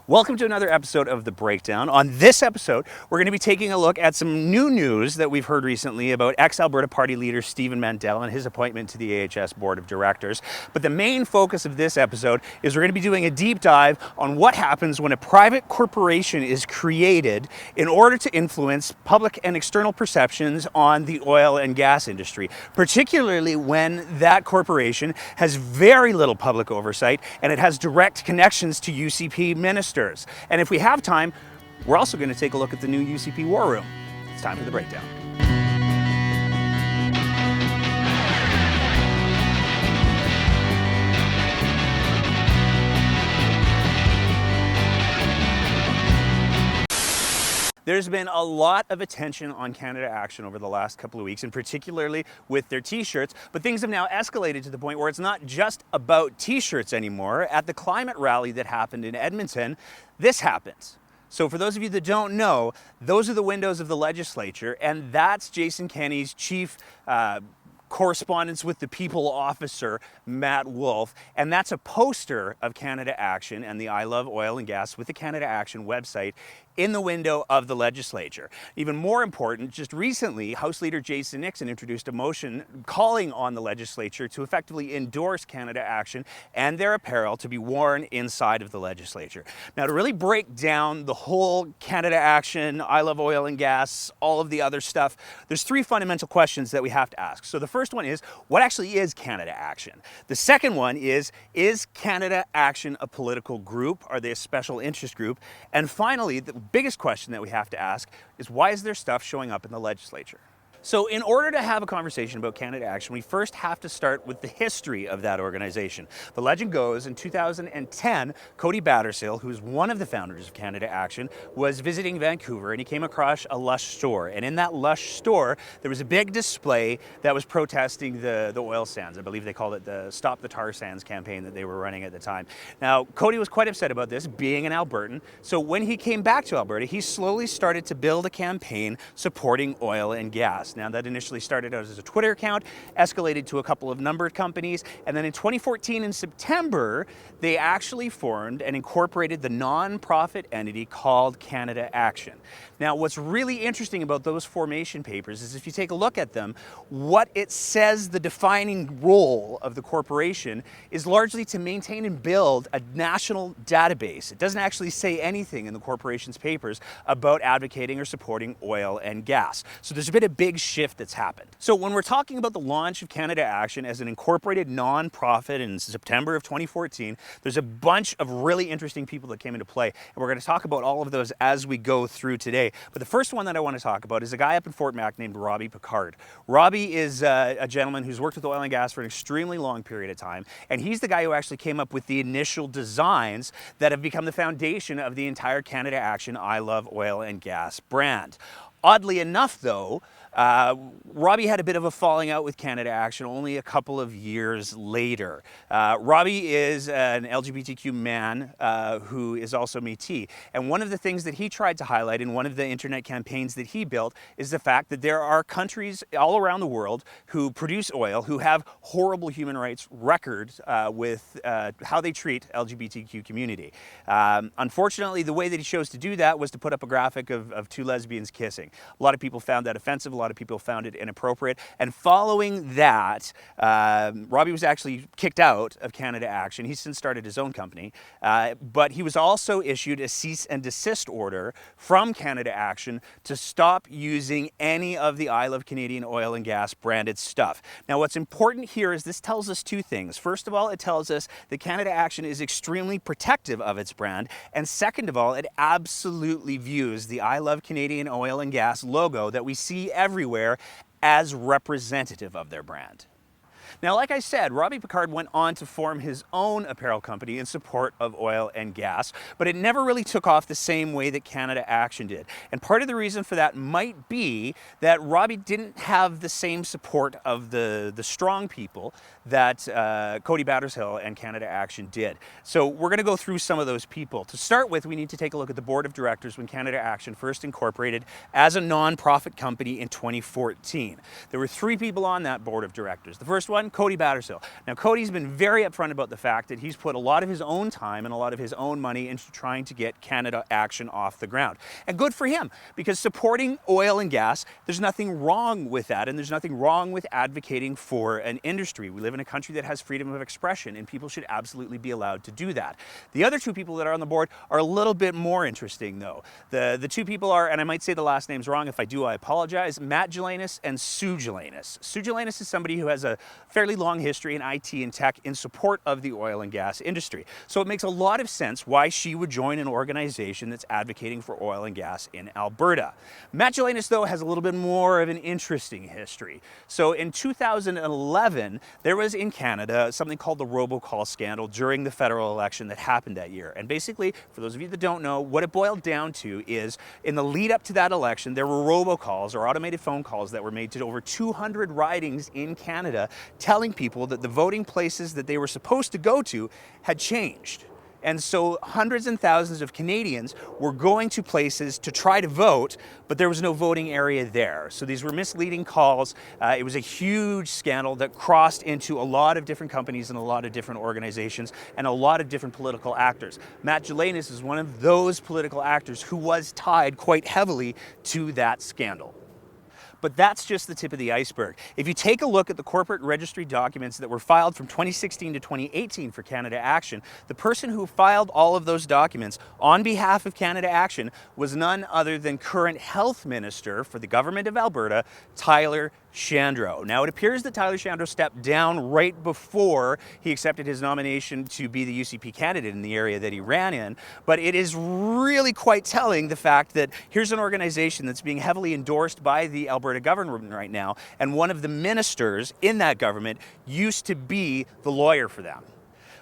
Welcome to another episode of The Breakdown. On this episode, we're going to be taking a look at some new news that we've heard recently about ex-Alberta Party Leader Stephen Mandel and his appointment to the AHS Board of Directors. But the main focus of this episode is we're going to be doing a deep dive on what happens when a private corporation is created in order to influence public and external perceptions on the oil and gas industry, particularly when that corporation has very little public oversight and it has direct connections to UCP ministers. And if we have time, we're also going to take a look at the new UCP War Room. It's time for the breakdown. There's been a lot of attention on Canada Action over the last couple of weeks, and particularly with their t-shirts, but things have now escalated to the point where it's not just about t-shirts anymore. At the climate rally that happened in Edmonton, this happens. So for those of you that don't know, those are the windows of the legislature, and that's Jason Kenney's chief correspondence with the people officer, Matt Wolf, and that's a poster of Canada Action and the I Love Oil and Gas with the Canada Action website in the window of the legislature. Even more important, just recently, House Leader Jason Nixon introduced a motion calling on the legislature to effectively endorse Canada Action and their apparel to be worn inside of the legislature. Now, to really break down the whole Canada Action, I Love Oil and Gas, all of the other stuff, there's three fundamental questions that we have to ask. So the first one is, what actually is Canada Action? The second one is Canada Action a political group? Are they a special interest group? And finally, the biggest question that we have to ask is, why is there stuff showing up in the legislature? So in order to have a conversation about Canada Action, we first have to start with the history of that organization. The legend goes, in 2010, Cody Battershill, who's one of the founders of Canada Action, was visiting Vancouver and he came across a Lush store. And in that Lush store, there was a big display that was protesting the oil sands. I believe they called it the Stop the Tar Sands campaign that they were running at the time. Now, Cody was quite upset about this, being an Albertan. So when he came back to Alberta, he slowly started to build a campaign supporting oil and gas. Now, that initially started out as a Twitter account, escalated to a couple of numbered companies, and then in 2014 in September, they actually formed and incorporated the non-profit entity called Canada Action. Now, what's really interesting about those formation papers is if you take a look at them, what it says the defining role of the corporation is largely to maintain and build a national database. It doesn't actually say anything in the corporation's papers about advocating or supporting oil and gas. So there's been a big shift that's happened. So when we're talking about the launch of Canada Action as an incorporated non-profit in September of 2014, there's a bunch of really interesting people that came into play, and we're going to talk about all of those as we go through today. But the first one that I want to talk about is a guy up in Fort Mac named Robbie Picard. Robbie is a gentleman who's worked with oil and gas for an extremely long period of time, and he's the guy who actually came up with the initial designs that have become the foundation of the entire Canada Action I Love Oil and Gas brand. Oddly enough, though, Robbie had a bit of a falling out with Canada Action only a couple of years later. Robbie is an LGBTQ man who is also Métis. And one of the things that he tried to highlight in one of the internet campaigns that he built is the fact that there are countries all around the world who produce oil who have horrible human rights records with how they treat LGBTQ community. Unfortunately, the way that he chose to do that was to put up a graphic of two lesbians kissing. A lot of people found that offensive. A lot of people found it inappropriate. And following that, Robbie was actually kicked out of Canada Action. He's since started his own company. But he was also issued a cease and desist order from Canada Action to stop using any of the I Love Canadian Oil and Gas branded stuff. Now, what's important here is this tells us two things. First of all, it tells us that Canada Action is extremely protective of its brand. And second of all, it absolutely views the I Love Canadian Oil and Gas logo that we see everywhere as representative of their brand. Now, like I said, Robbie Picard went on to form his own apparel company in support of oil and gas, but it never really took off the same way that Canada Action did. And part of the reason for that might be that Robbie didn't have the same support of the strong people that Cody Battershill and Canada Action did. So we're going to go through some of those people. To start with, we need to take a look at the board of directors when Canada Action first incorporated as a non-profit company in 2014. There were three people on that board of directors. The first one, Cody Battershill. Now, Cody's been very upfront about the fact that he's put a lot of his own time and a lot of his own money into trying to get Canada Action off the ground. And good for him, because supporting oil and gas, there's nothing wrong with that, and there's nothing wrong with advocating for an industry. We live in a country that has freedom of expression, and people should absolutely be allowed to do that. The other two people that are on the board are a little bit more interesting, though. The two people are, and I might say the last names wrong. If I do, I apologize, Matt Gelinas and Sue Gelinas. Sue Gelinas is somebody who has a fairly long history in IT and tech in support of the oil and gas industry. So it makes a lot of sense why she would join an organization that's advocating for oil and gas in Alberta. Matt Gelinas, though, has a little bit more of an interesting history. So in 2011, there was in Canada something called the robocall scandal during the federal election that happened that year. And basically, for those of you that don't know, what it boiled down to is in the lead up to that election, there were robocalls or automated phone calls that were made to over 200 ridings in Canada telling people that the voting places that they were supposed to go to had changed. And so hundreds and thousands of Canadians were going to places to try to vote, but there was no voting area there. So these were misleading calls. It was a huge scandal that crossed into a lot of different companies and a lot of different organizations and a lot of different political actors. Matt Gelinas is one of those political actors who was tied quite heavily to that scandal. But that's just the tip of the iceberg. If you take a look at the corporate registry documents that were filed from 2016 to 2018 for Canada Action, the person who filed all of those documents on behalf of Canada Action was none other than current health minister for the government of Alberta, Tyler Shandro. Now, it appears that Tyler Shandro stepped down right before he accepted his nomination to be the UCP candidate in the area that he ran in, but it is really quite telling the fact that here's an organization that's being heavily endorsed by the Alberta government right now, and one of the ministers in that government used to be the lawyer for them.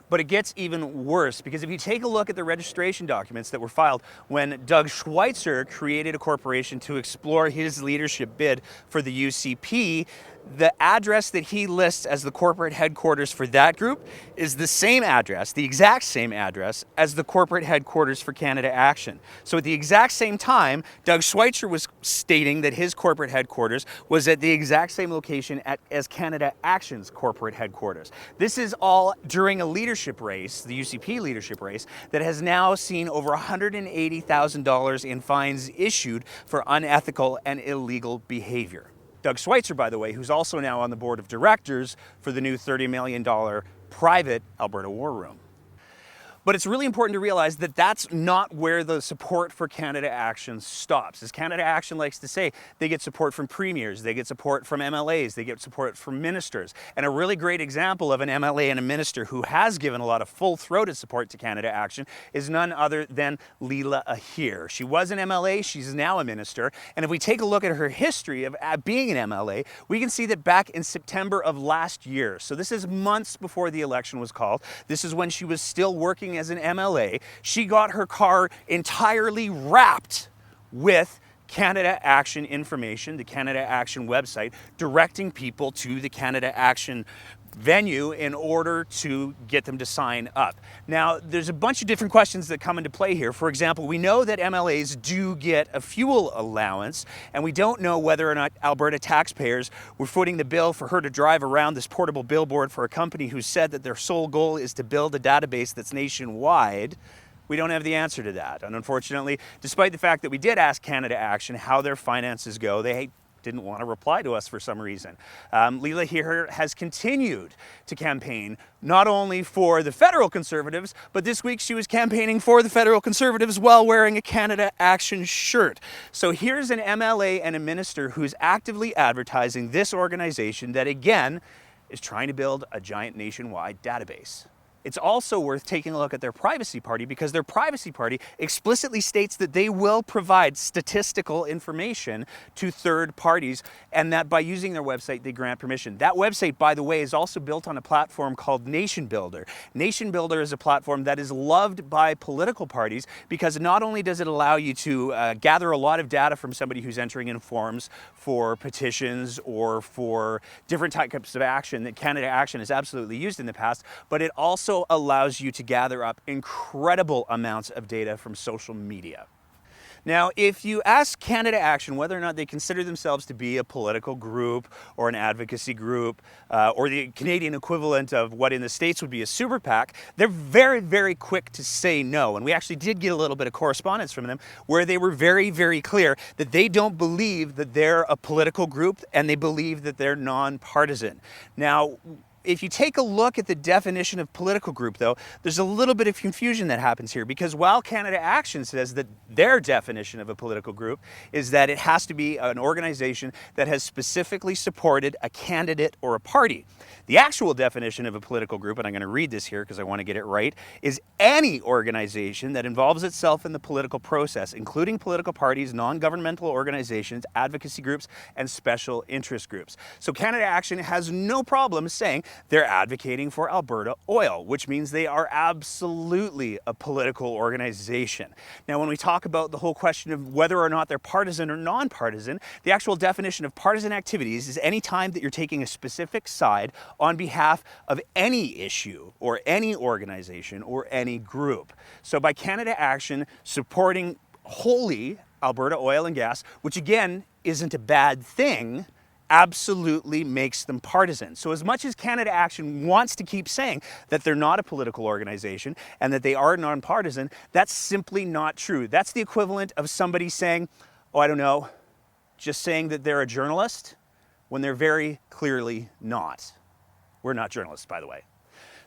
But it gets even worse, because if you take a look at the registration documents that were filed when Doug Schweitzer created a corporation to explore his leadership bid for the UCP, the address that he lists as the corporate headquarters for that group is the same address, the exact same address, as the corporate headquarters for Canada Action. So at the exact same time, Doug Schweitzer was stating that his corporate headquarters was at the exact same location as Canada Action's corporate headquarters. This is all during a leadership race, the UCP leadership race, that has now seen over $180,000 in fines issued for unethical and illegal behavior. Doug Schweitzer, by the way, who's also now on the board of directors for the new $30 million private Alberta War Room. But it's really important to realize that that's not where the support for Canada Action stops. As Canada Action likes to say, they get support from premiers, they get support from MLAs, they get support from ministers. And a really great example of an MLA and a minister who has given a lot of full-throated support to Canada Action is none other than Leela Ahir. She was an MLA, she's now a minister. And if we take a look at her history of being an MLA, we can see that back in September of last year, so this is months before the election was called, this is when she was still working as an MLA, she got her car entirely wrapped with Canada Action information, the Canada Action website, directing people to the Canada Action venue in order to get them to sign up. Now, there's a bunch of different questions that come into play here. For example, we know that MLAs do get a fuel allowance, and we don't know whether or not Alberta taxpayers were footing the bill for her to drive around this portable billboard for a company who said that their sole goal is to build a database that's nationwide. We don't have the answer to that. And unfortunately, despite the fact that we did ask Canada Action how their finances go, they didn't want to reply to us for some reason. Leela here has continued to campaign not only for the federal Conservatives, but this week she was campaigning for the federal Conservatives while wearing a Canada Action shirt. So here's an MLA and a minister who's actively advertising this organization that, again, is trying to build a giant nationwide database. It's also worth taking a look at their privacy party, because their privacy party explicitly states that they will provide statistical information to third parties, and that by using their website, they grant permission. That website, by the way, is also built on a platform called Nation Builder. Nation Builder is a platform that is loved by political parties because not only does it allow you to gather a lot of data from somebody who's entering in forms for petitions or for different types of action that Canada Action has absolutely used in the past, but it also allows you to gather up incredible amounts of data from social media. Now, if you ask Canada Action whether or not they consider themselves to be a political group or an advocacy group or the Canadian equivalent of what in the States would be a super PAC, they're very, very quick to say no. And we actually did get a little bit of correspondence from them where they were very, very clear that they don't believe that they're a political group and they believe that they're nonpartisan. Now, if you take a look at the definition of political group, though, there's a little bit of confusion that happens here, because while Canada Action says that their definition of a political group is that it has to be an organization that has specifically supported a candidate or a party, the actual definition of a political group, and I'm going to read this here because I want to get it right, is any organization that involves itself in the political process, including political parties, non-governmental organizations, advocacy groups, and special interest groups. So Canada Action has no problem saying they're advocating for Alberta oil, which means they are absolutely a political organization. Now, when we talk about the whole question of whether or not they're partisan or nonpartisan, the actual definition of partisan activities is any time that you're taking a specific side on behalf of any issue or any organization or any group. So by Canada Action supporting wholly Alberta oil and gas, which again isn't a bad thing, absolutely makes them partisan. So as much as Canada Action wants to keep saying that they're not a political organization and that they are nonpartisan, that's simply not true. That's the equivalent of somebody saying, oh, I don't know, just saying that they're a journalist when they're very clearly not. We're not journalists, by the way.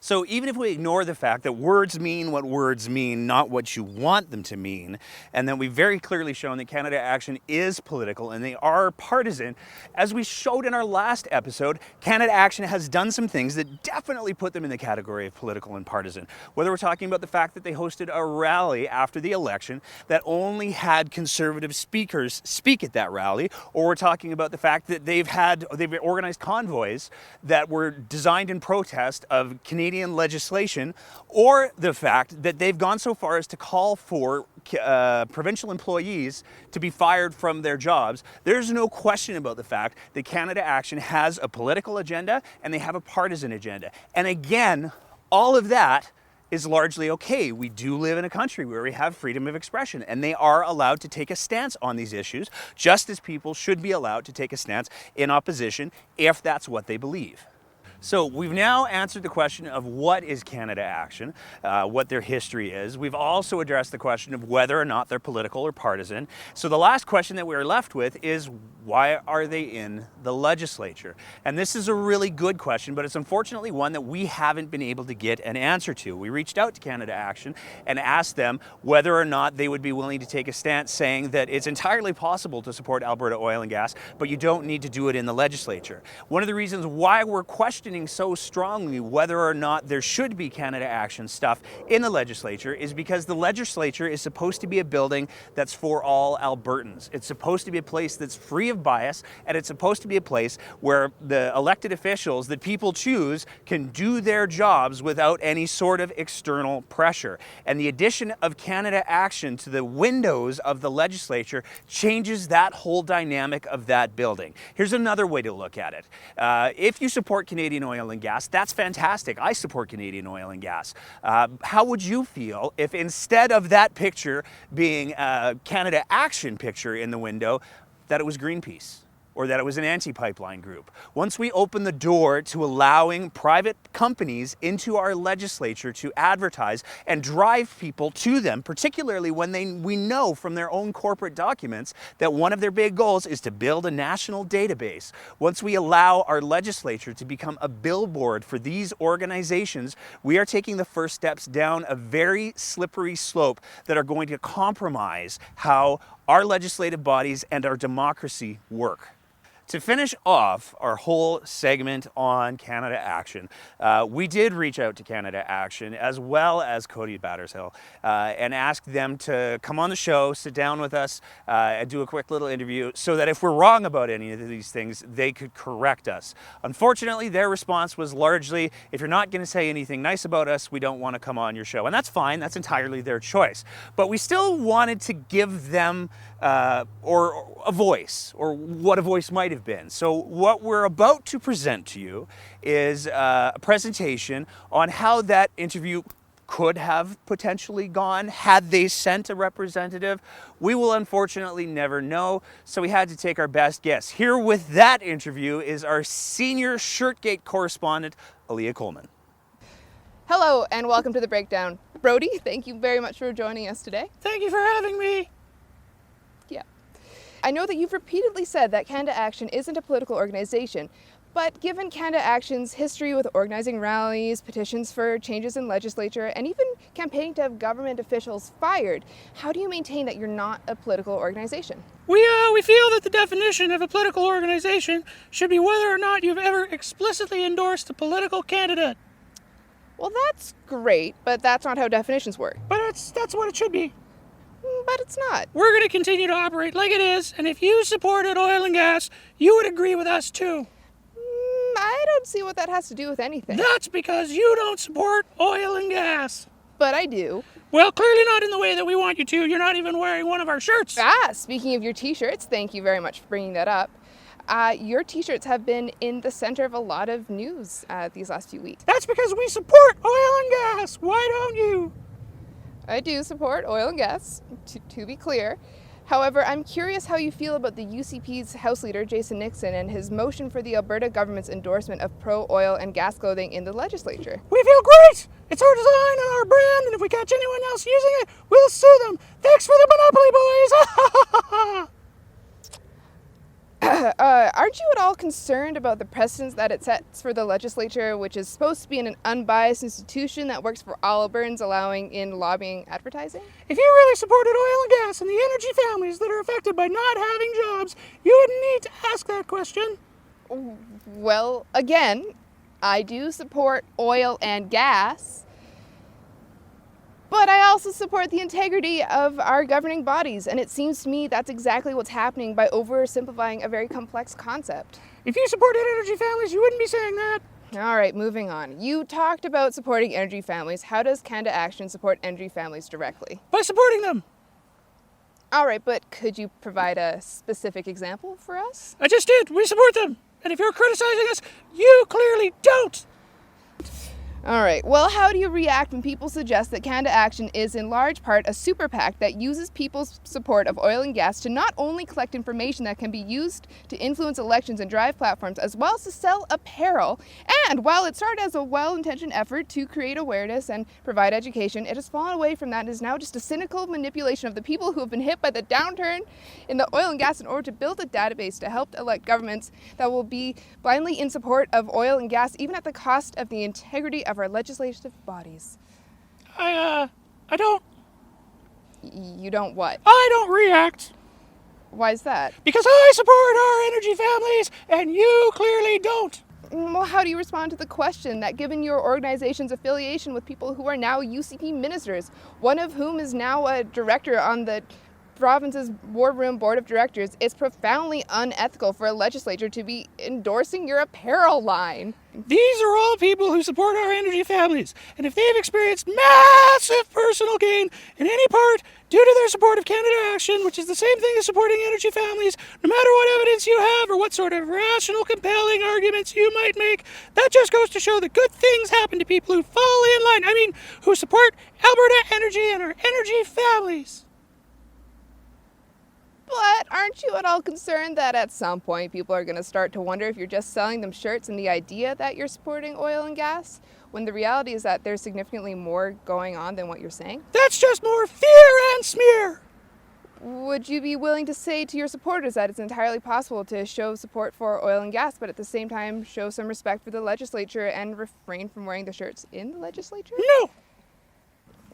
So even if we ignore the fact that words mean what words mean, not what you want them to mean, and then we've very clearly shown that Canada Action is political and they are partisan, as we showed in our last episode, Canada Action has done some things that definitely put them in the category of political and partisan. Whether we're talking about the fact that they hosted a rally after the election that only had conservative speakers speak at that rally, or we're talking about the fact that they've organized convoys that were designed in protest of Canadian legislation, or the fact that they've gone so far as to call for provincial employees to be fired from their jobs. There's no question about the fact that Canada Action has a political agenda and they have a partisan agenda. And again, all of that is largely okay. We do live in a country where we have freedom of expression and they are allowed to take a stance on these issues, just as people should be allowed to take a stance in opposition if that's what they believe. So we've now answered the question of what is Canada Action, what their history is. We've also addressed the question of whether or not they're political or partisan. So the last question that we're left with is, why are they in the legislature? And this is a really good question, but it's unfortunately one that we haven't been able to get an answer to. We reached out to Canada Action and asked them whether or not they would be willing to take a stance saying that it's entirely possible to support Alberta oil and gas, but you don't need to do it in the legislature. One of the reasons why we're questioning so strongly whether or not there should be Canada Action stuff in the legislature is because the legislature is supposed to be a building that's for all Albertans. It's supposed to be a place that's free of bias, and it's supposed to be a place where the elected officials that people choose can do their jobs without any sort of external pressure. And the addition of Canada Action to the windows of the legislature changes that whole dynamic of that building. Here's another way to look at it. If you support Canadian oil and gas, that's fantastic. I support Canadian oil and gas. How would you feel if instead of that picture being a Canada Action picture in the window, that it was Greenpeace? Or that it was an anti-pipeline group? Once we open the door to allowing private companies into our legislature to advertise and drive people to them, particularly when we know from their own corporate documents that one of their big goals is to build a national database. Once we allow our legislature to become a billboard for these organizations, we are taking the first steps down a very slippery slope that are going to compromise how our legislative bodies and our democracy work. To finish off our whole segment on Canada Action, we did reach out to Canada Action as well as Cody Battershill and ask them to come on the show, sit down with us, and do a quick little interview so that if we're wrong about any of these things, they could correct us. Unfortunately, their response was largely, if you're not going to say anything nice about us, we don't want to come on your show. And that's fine, that's entirely their choice. But we still wanted to give them or a voice, or what a voice might have been. So what we're about to present to you is a presentation on how that interview could have potentially gone had they sent a representative? We will unfortunately never know, so we had to take our best guess. Here with that interview is our senior Shirtgate correspondent, Aaliyah Coleman. Hello and welcome to The Breakdown. Brody, thank you very much for joining us today. Thank you for having me. Yeah. I know that you've repeatedly said that Canada Action isn't a political organization, but given Canada Action's history with organizing rallies, petitions for changes in legislature, and even campaigning to have government officials fired, how do you maintain that you're not a political organization? We feel that the definition of a political organization should be whether or not you've ever explicitly endorsed a political candidate. Well, that's great, but that's not how definitions work. But that's what it should be. But it's not. We're going to continue to operate like it is, and if you supported oil and gas, you would agree with us too. I don't see what that has to do with anything. That's because you don't support oil and gas. But I do. Well, clearly not in the way that we want you to. You're not even wearing one of our shirts. Speaking of your t-shirts, thank you very much for bringing that up. Your t-shirts have been in the center of a lot of news these last few weeks. That's because we support oil and gas. Why don't you? I do support oil and gas, to be clear. However, I'm curious how you feel about the UCP's House Leader, Jason Nixon, and his motion for the Alberta government's endorsement of pro-oil and gas clothing in the legislature. We feel great! It's our design and our brand, and if we catch anyone else using it, we'll sue them. Thanks for the monopoly, boys! Aren't you at all concerned about the precedence that it sets for the legislature, which is supposed to be an unbiased institution that works for all Albertans, allowing in lobbying advertising? If you really supported oil and gas and the energy families that are affected by not having jobs, you wouldn't need to ask that question. Well, again, I do support oil and gas, but I also support the integrity of our governing bodies, and it seems to me that's exactly what's happening by oversimplifying a very complex concept. If you supported energy families, you wouldn't be saying that. All right, moving on. You talked about supporting energy families. How does Canada Action support energy families directly? By supporting them. All right, but could you provide a specific example for us? I just did. We support them. And if you're criticizing us, you clearly don't. All right, well, how do you react when people suggest that Canada Action is in large part a super PAC that uses people's support of oil and gas to not only collect information that can be used to influence elections and drive platforms, as well as to sell apparel? And while it started as a well-intentioned effort to create awareness and provide education, it has fallen away from that and is now just a cynical manipulation of the people who have been hit by the downturn in the oil and gas in order to build a database to help elect governments that will be blindly in support of oil and gas, even at the cost of the integrity of our legislative bodies. I don't. You don't what? I don't react. Why is that? Because I support our energy families, and you clearly don't. Well, how do you respond to the question that given your organization's affiliation with people who are now UCP ministers, one of whom is now a director on the province's War Room Board of Directors, it's profoundly unethical for a legislature to be endorsing your apparel line? These are all people who support our energy families, and if they've experienced massive personal gain in any part due to their support of Canada Action, which is the same thing as supporting energy families, no matter what evidence you have or what sort of rational, compelling arguments you might make, that just goes to show that good things happen to people who fall in line. Who support Alberta Energy and our energy families. But aren't you at all concerned that at some point people are going to start to wonder if you're just selling them shirts and the idea that you're supporting oil and gas, when the reality is that there's significantly more going on than what you're saying? That's just more fear and smear. Would you be willing to say to your supporters that it's entirely possible to show support for oil and gas, but at the same time show some respect for the legislature and refrain from wearing the shirts in the legislature? No.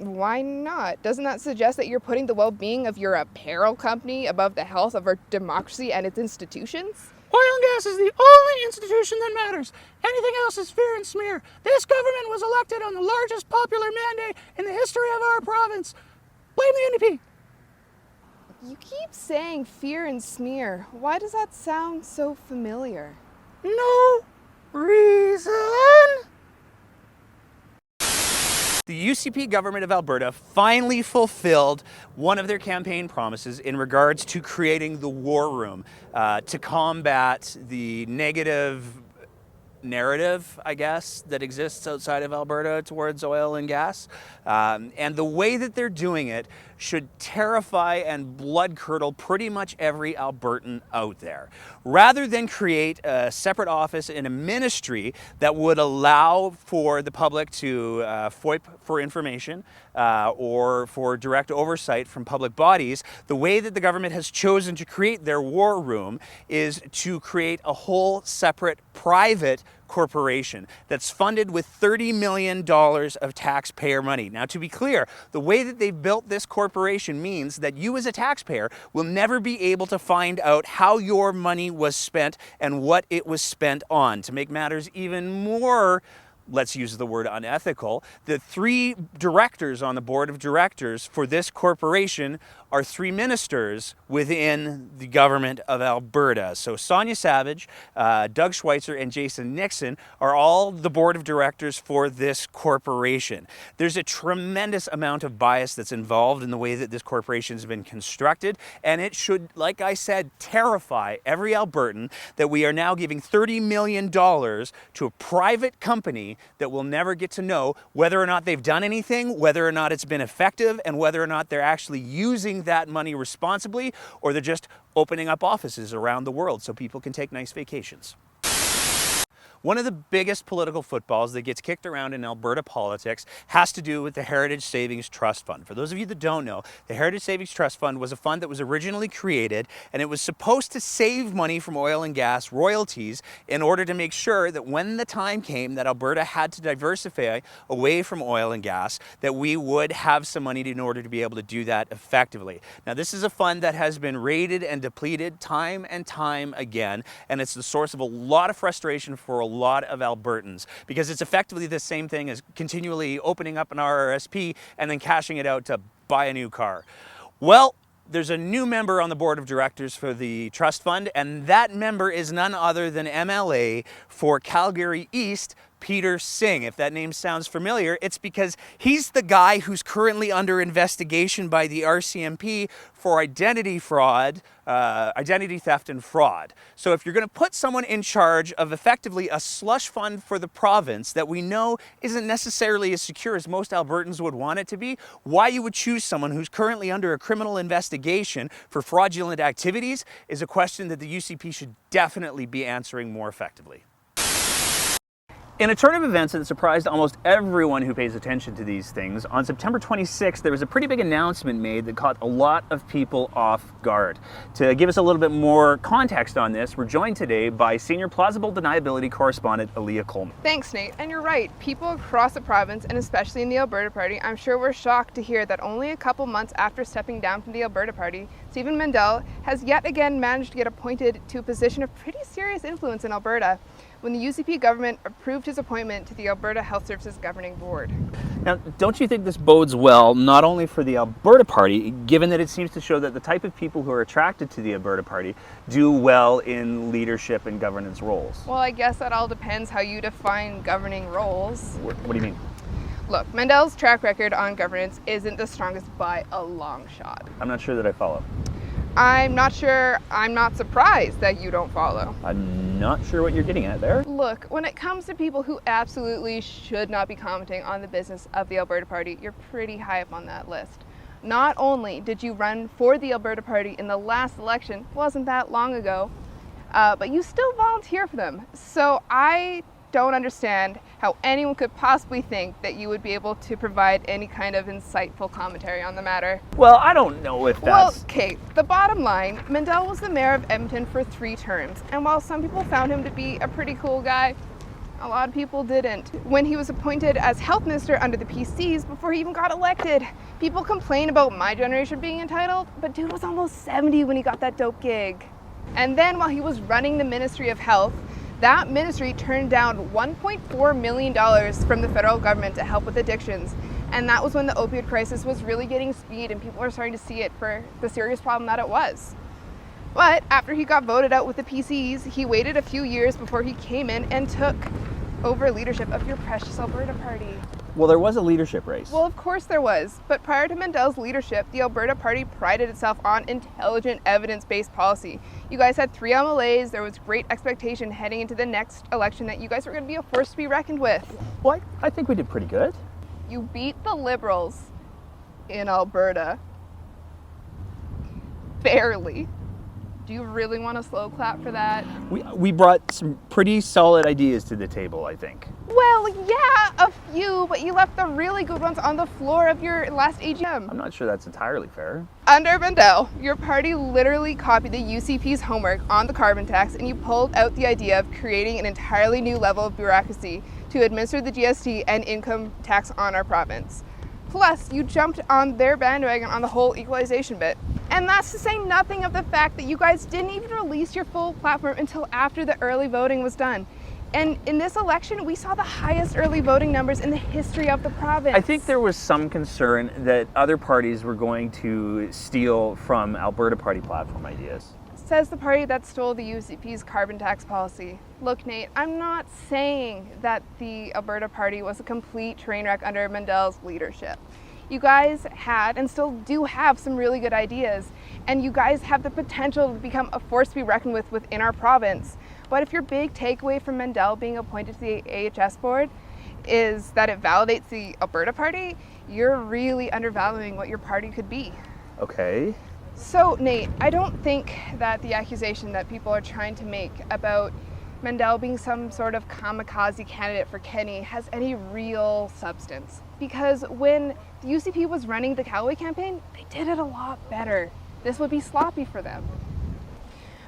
Why not? Doesn't that suggest that you're putting the well-being of your apparel company above the health of our democracy and its institutions? Oil and gas is the only institution that matters. Anything else is fear and smear. This government was elected on the largest popular mandate in the history of our province. Blame the NDP. You keep saying fear and smear. Why does that sound so familiar? No reason. The UCP government of Alberta finally fulfilled one of their campaign promises in regards to creating the War Room to combat the negative narrative, I guess, that exists outside of Alberta towards oil and gas. And the way that they're doing it should terrify and blood curdle pretty much every Albertan out there. Rather than create a separate office in a ministry that would allow for the public to FOIP for information or for direct oversight from public bodies, the way that the government has chosen to create their war room is to create a whole separate private corporation that's funded with $30 million of taxpayer money. Now, to be clear, the way that they've built this corporation means that you as a taxpayer will never be able to find out how your money was spent and what it was spent on. To make matters even more, let's use the word unethical, the 3 directors on the board of directors for this corporation are 3 ministers within the government of Alberta. So Sonia Savage, Doug Schweitzer, and Jason Nixon are all the board of directors for this corporation. There's a tremendous amount of bias that's involved in the way that this corporation has been constructed, and it should, like I said, terrify every Albertan that we are now giving $30 million to a private company that will never get to know whether or not they've done anything, whether or not it's been effective, and whether or not they're actually using that money responsibly, or they're just opening up offices around the world so people can take nice vacations. One of the biggest political footballs that gets kicked around in Alberta politics has to do with the Heritage Savings Trust Fund. For those of you that don't know, the Heritage Savings Trust Fund was a fund that was originally created, and it was supposed to save money from oil and gas royalties in order to make sure that when the time came that Alberta had to diversify away from oil and gas, that we would have some money in order to be able to do that effectively. Now, this is a fund that has been raided and depleted time and time again, and it's the source of a lot of frustration for a lot of Albertans, because it's effectively the same thing as continually opening up an RRSP and then cashing it out to buy a new car. Well, there's a new member on the board of directors for the trust fund, and that member is none other than MLA for Calgary East, Peter Singh. If that name sounds familiar, it's because he's the guy who's currently under investigation by the RCMP for identity fraud, identity theft and fraud. So if you're going to put someone in charge of effectively a slush fund for the province that we know isn't necessarily as secure as most Albertans would want it to be, why you would choose someone who's currently under a criminal investigation for fraudulent activities is a question that the UCP should definitely be answering more effectively. In a turn of events that surprised almost everyone who pays attention to these things, on September 26th, there was a pretty big announcement made that caught a lot of people off guard. To give us a little bit more context on this, we're joined today by senior plausible deniability correspondent Aaliyah Coleman. Thanks, Nate. And you're right. People across the province, and especially in the Alberta Party, I'm sure were shocked to hear that only a couple months after stepping down from the Alberta Party, Stephen Mandel has yet again managed to get appointed to a position of pretty serious influence in Alberta when the UCP government approved his appointment to the Alberta Health Services Governing Board. Now, don't you think this bodes well not only for the Alberta Party, given that it seems to show that the type of people who are attracted to the Alberta Party do well in leadership and governance roles? Well, I guess that all depends how you define governing roles. What do you mean? Look, Mandel's track record on governance isn't the strongest by a long shot. I'm not sure that I follow. I'm not surprised that you don't follow. I'm not sure what you're getting at there. Look, when it comes to people who absolutely should not be commenting on the business of the Alberta Party, you're pretty high up on that list. Not only did you run for the Alberta Party in the last election, wasn't that long ago, but you still volunteer for them. So I don't understand how anyone could possibly think that you would be able to provide any kind of insightful commentary on the matter. Well, I don't know if that's... Well, okay, the bottom line, Mandel was the mayor of Edmonton for 3 terms, and while some people found him to be a pretty cool guy, a lot of people didn't. When he was appointed as health minister under the PCs before he even got elected, people complain about my generation being entitled, but dude was almost 70 when he got that dope gig. And then while he was running the Ministry of Health, that ministry turned down $1.4 million from the federal government to help with addictions. And that was when the opioid crisis was really getting speed and people were starting to see it for the serious problem that it was. But after he got voted out with the PCs, he waited a few years before he came in and took over leadership of your precious Alberta Party. Well, there was a leadership race. Well, of course there was. But prior to Mandel's leadership, the Alberta Party prided itself on intelligent, evidence-based policy. You guys had 3 MLAs. There was great expectation heading into the next election that you guys were going to be a force to be reckoned with. Well, I think we did pretty good. You beat the Liberals in Alberta. Barely. Do you really want a slow clap for that? We brought some pretty solid ideas to the table, I think. Well, yeah, a few, but you left the really good ones on the floor of your last AGM. I'm not sure that's entirely fair. Under Mandel, your party literally copied the UCP's homework on the carbon tax, and you pulled out the idea of creating an entirely new level of bureaucracy to administer the GST and income tax on our province. Plus, you jumped on their bandwagon on the whole equalization bit. And that's to say nothing of the fact that you guys didn't even release your full platform until after the early voting was done. And in this election, we saw the highest early voting numbers in the history of the province. I think there was some concern that other parties were going to steal from Alberta Party platform ideas. Says the party that stole the UCP's carbon tax policy. Look, Nate, I'm not saying that the Alberta Party was a complete train wreck under Mandel's leadership. You guys had and still do have some really good ideas, and you guys have the potential to become a force to be reckoned with within our province. But if your big takeaway from Mandel being appointed to the AHS Board is that it validates the Alberta Party, you're really undervaluing what your party could be. Okay. So, Nate, I don't think that the accusation that people are trying to make about Mandel being some sort of kamikaze candidate for Kenny has any real substance. Because when the UCP was running the Callaway campaign, they did it a lot better. This would be sloppy for them.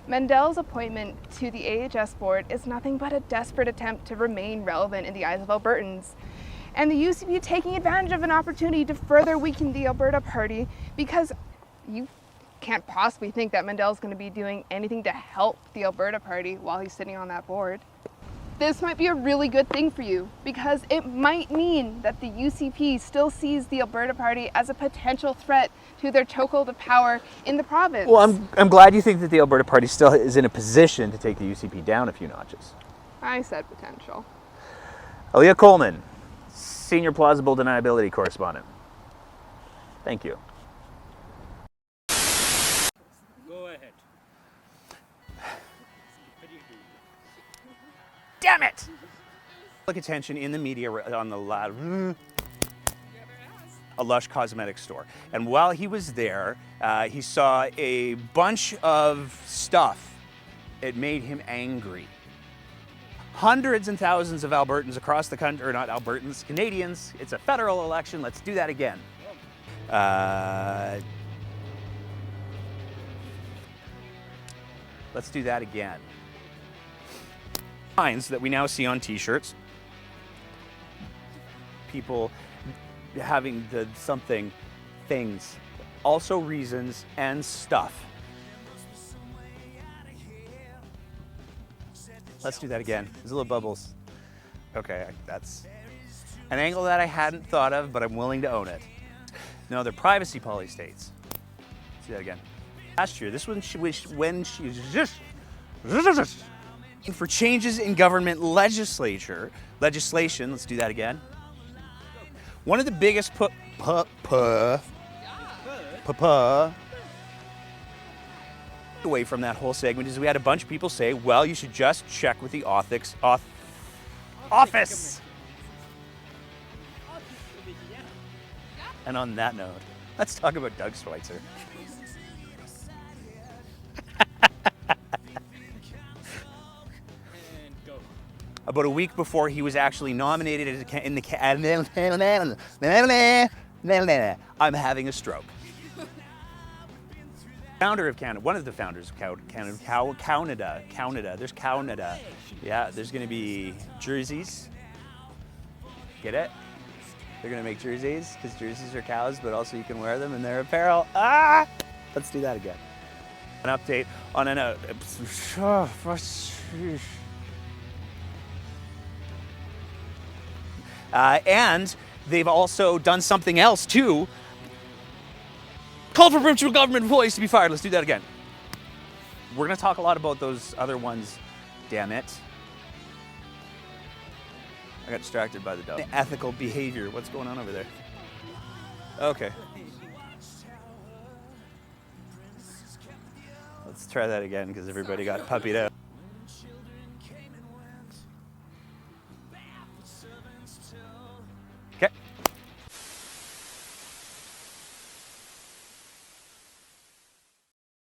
Mandel's appointment to the AHS Board is nothing but a desperate attempt to remain relevant in the eyes of Albertans. And the UCP taking advantage of an opportunity to further weaken the Alberta Party, because you can't possibly think that Mandel's going to be doing anything to help the Alberta Party while he's sitting on that board. This might be a really good thing for you, because it might mean that the UCP still sees the Alberta Party as a potential threat to their chokehold of power in the province. Well, I'm glad you think that the Alberta Party still is in a position to take the UCP down a few notches. I said potential. Aaliyah Coleman, Senior Plausible Deniability Correspondent. Thank you. Go ahead. Damn it! Look attention in the media on the a Lush cosmetics store. And while he was there, he saw a bunch of stuff. It made him angry. Hundreds and thousands of Albertans across the country, or not Albertans, Canadians. It's a federal election. Let's do that again. Let's do that again. Signs that we now see on t-shirts. People having the something, things, also reasons and stuff. Let's do that again. There's little bubbles. Okay, that's an angle that I hadn't thought of, but I'm willing to own it. No, they're privacy policy states. Let's do that again. Last year, this one when she was just for changes in government legislation. Let's do that again. One of the biggest away from that whole segment is we had a bunch of people say, well, you should just check with the office. And on that note, let's talk about Doug Schweitzer. About a week before he was actually nominated in the I'm having a stroke. Founder of Canada, one of the founders of Canada. There's Canada. Yeah, there's going to be jerseys. Get it? They're going to make jerseys because jerseys are cows, but also you can wear them in their apparel. Ah! Let's do that again. An update on and they've also done something else too. Called for provincial government employees to be fired. Let's do that again. We're going to talk a lot about those other ones. Damn it. I got distracted by the dog. Ethical behavior. What's going on over there? Okay. Let's try that again because everybody got puppied out.